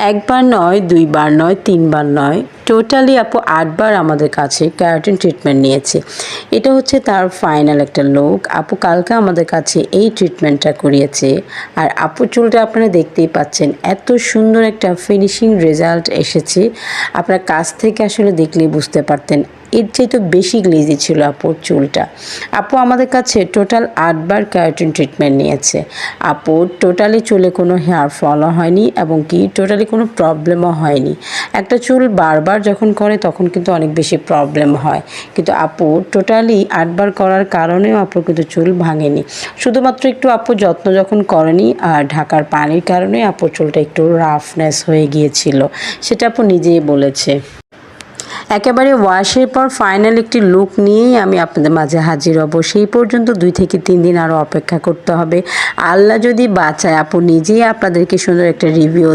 একবার নয়, দুইবার নয়, তিনবার নয়, টোটালি আপু ৮ বার আমাদের কাছে কেরাটিন ট্রিটমেন্ট নিয়েছে। এটা হচ্ছে তার ফাইনাল একটা লুক। আপু কালকে আমাদের কাছে এই ট্রিটমেন্টটা করিয়েছে। আর আপুর চুলটা আপনারা দেখতেই পাচ্ছেন, এত সুন্দর একটা ফিনিশিং রেজাল্ট এসেছে। আপনার কাছ থেকে আসলে দেখলেই বুঝতে পারতেন এর চেয়ে তো বেশি গ্লেজি ছিল আপুর চুলটা। আপু আমাদের কাছে টোটাল ৮ বার কেরাটিন ট্রিটমেন্ট নিয়েছে। আপুর টোটালি চুলে কোনো হেয়ার ফলও হয়নি এবং কি টোটালি কোনো প্রবলেমও হয়নি। একটা চুল বারবার যখন করে তখন কিন্তু অনেক বেশি প্রবলেম হয়, কিন্তু আপু টোটালি ৮ বার করার কারণেও আপুর কিন্তু চুল ভাঙেনি। শুধুমাত্র একটু আপু যত্ন যখন করেনি আর ঢাকার পানির কারণে আপুর চুলটা একটু রাফনেস হয়ে গিয়েছিল, সেটা আপু নিজেই বলেছে। একেবারে ওয়াশের পর ফাইনাল একটি লুক নিয়েই আমি আপনাদের মাঝে হাজির হব। সেই পর্যন্ত ২ থেকে ৩ দিন আরও অপেক্ষা করতে হবে। আল্লাহ যদি বাঁচায় আপু নিজেই আপনাদেরকে সুন্দর একটা রিভিউ